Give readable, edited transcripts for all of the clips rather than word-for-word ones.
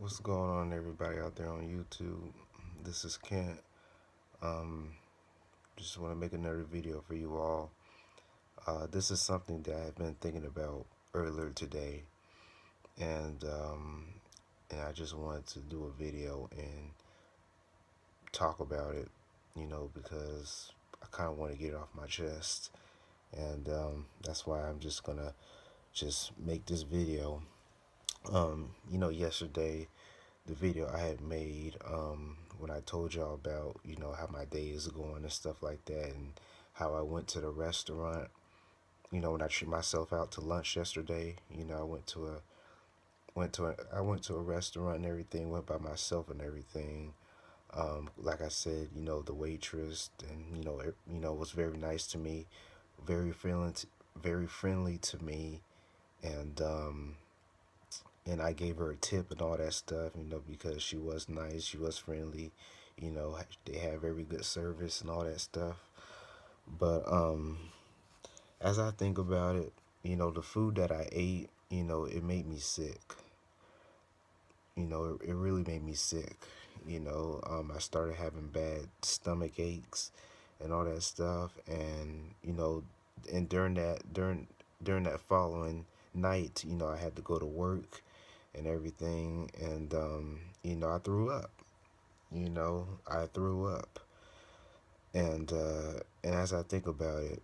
What's going on, everybody out there on YouTube? This is Kent. Um, just want to make another video for you all. This is something that I've been thinking about earlier today, and I just wanted to do a video and talk about it, because I kind of want to get it off my chest, and that's why I'm just gonna make this video. Yesterday the video I had made when I told y'all about how my day is going and stuff like that, and how I went to the restaurant. When I treat myself out to lunch yesterday, I went to a restaurant and everything, went by myself and everything. Like I said, the waitress and was very nice to me, very friendly to me, and I gave her a tip and all that stuff, because she was nice, she was friendly, they had very good service and all that stuff. But as I think about it, the food that I ate, it made me sick. It really made me sick. I started having bad stomach aches and all that stuff, and and during that following night, I had to go to work and everything, and I threw up. I threw up, and as I think about it,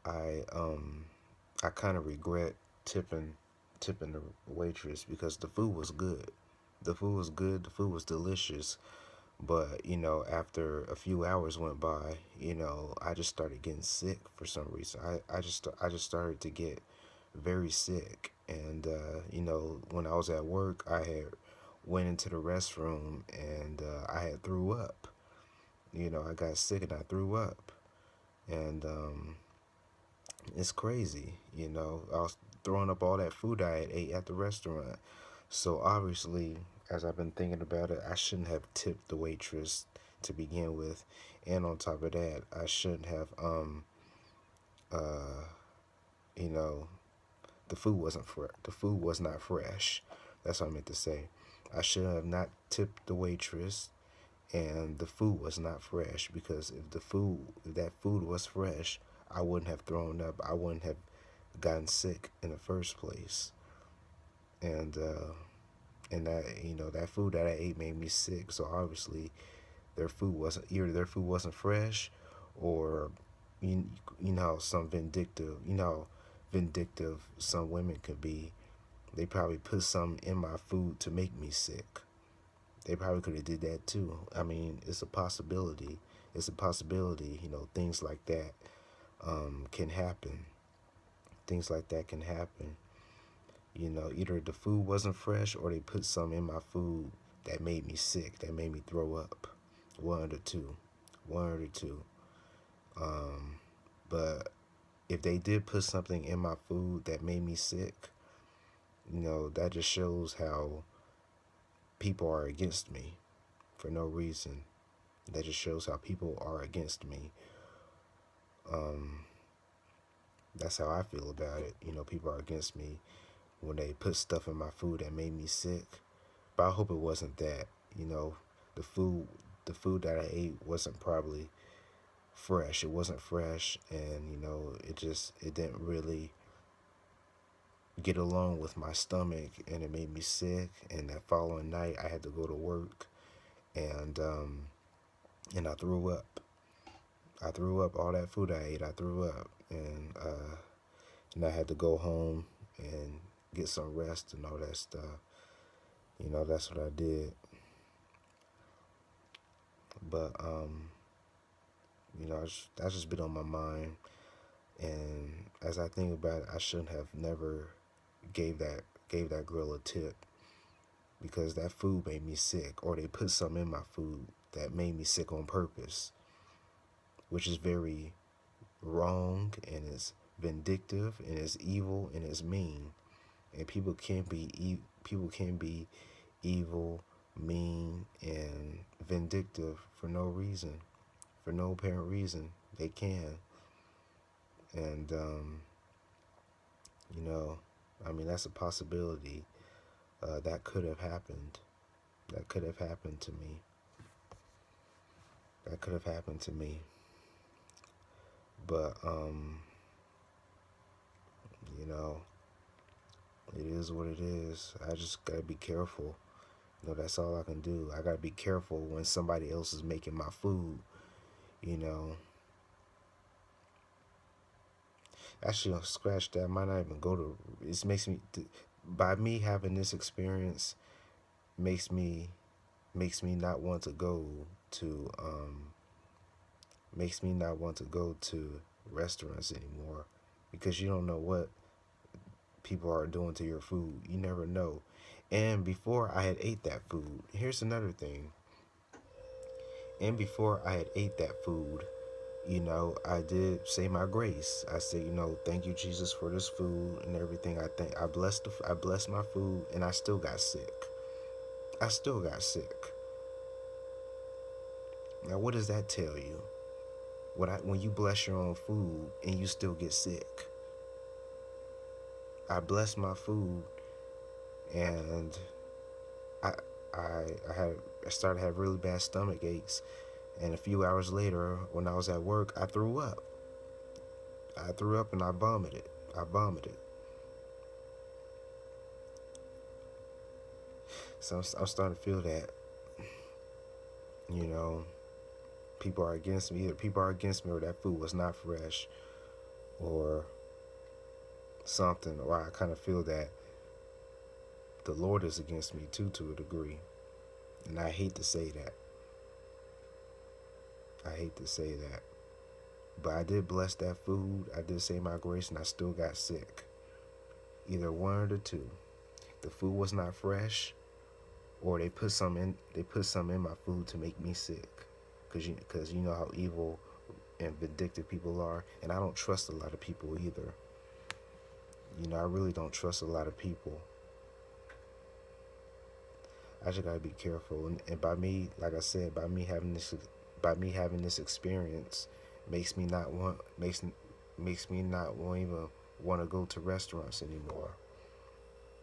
I kind of regret tipping the waitress, because the food was good. The food was good. The food was delicious. But after a few hours went by, I just started getting sick for some reason. I just started to get very sick, and when I was at work, I had went into the restroom, and I had threw up. I got sick and I threw up, and it's crazy. I was throwing up all that food I had ate at the restaurant. So obviously, as I've been thinking about it, I shouldn't have tipped the waitress to begin with, and on top of that, I shouldn't have uh you know the food was not fresh. That's what I meant to say. I should have not tipped the waitress, and the food was not fresh, because if that food was fresh, I wouldn't have thrown up. I wouldn't have gotten sick in the first place. And that that food that I ate made me sick. So obviously their food wasn't fresh, or you, you know some vindictive vindictive some women could be. They probably put something in my food to make me sick. They probably could have did that too. I mean, it's a possibility. It's a possibility. Things like that can happen. Things like that can happen. Either the food wasn't fresh, or they put some in my food that made me sick, that made me throw up. One of the two. One of the two. But if they did put something in my food that made me sick, that just shows how people are against me for no reason. That just shows how people are against me. That's how I feel about it. People are against me when they put stuff in my food that made me sick. But I hope it wasn't that. The food the food that I ate wasn't probably fresh. It wasn't fresh, and it didn't really get along with my stomach, and it made me sick. And that following night, I had to go to work, and I threw up. I threw up. All that food I ate, I threw up, and I had to go home and get some rest and all that stuff. That's what I did. But that's just been on my mind, and as I think about it, I shouldn't have never gave that girl a tip, because that food made me sick, or they put something in my food that made me sick on purpose, which is very wrong, and is vindictive, and is evil, and is mean. And people can be evil, mean, and vindictive for no reason, for no apparent reason. They can, and I mean, that's a possibility. that could have happened. That could have happened to me. That could have happened to me. But, you know, it is what it is. I just gotta be careful. You know, that's all I can do. I gotta be careful when somebody else is making my food, you know. Actually, I'll scratch that. I might not even go to. It makes me, by me having this experience, makes me not want to go to makes me not want to go to restaurants anymore, because you don't know what people are doing to your food. You never know. And before I had ate that food, here's another thing. And before I had ate that food, you know, I did say my grace. I said, you know, thank you, Jesus, for this food and everything. I blessed my food, and I still got sick. I still got sick. Now, what does that tell you? When you bless your own food and you still get sick? I blessed my food, and I I started to have really bad stomach aches, and a few hours later, when I was at work, I threw up. I threw up and I vomited. I vomited. So I'm starting to feel that, you know, people are against me. Either people are against me, or that food was not fresh, or something. Or I kind of feel that the Lord is against me too, to a degree. And I hate to say that. I hate to say that. But I did bless that food. I did say my grace, and I still got sick. Either one or the two. The food was not fresh, or they put some in my food to make me sick. Cause you know how evil and vindictive people are, and I don't trust a lot of people either. You know, I really don't trust a lot of people. I just gotta be careful, and by me, like I said, by me having this experience, makes me not even want to go to restaurants anymore,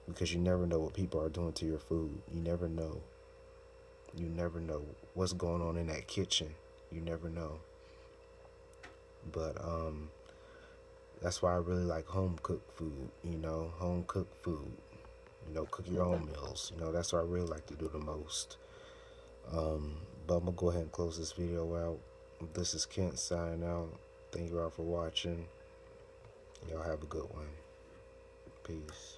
because you never know what people are doing to your food. You never know. You never know what's going on in that kitchen. You never know. But that's why I really like home cooked food. You know, home cooked food. You know, cook your own meals. You know, that's what I really like to do the most. But I'm gonna go ahead and close this video out. This is Kent signing out. Thank you all for watching. Y'all have a good one. Peace.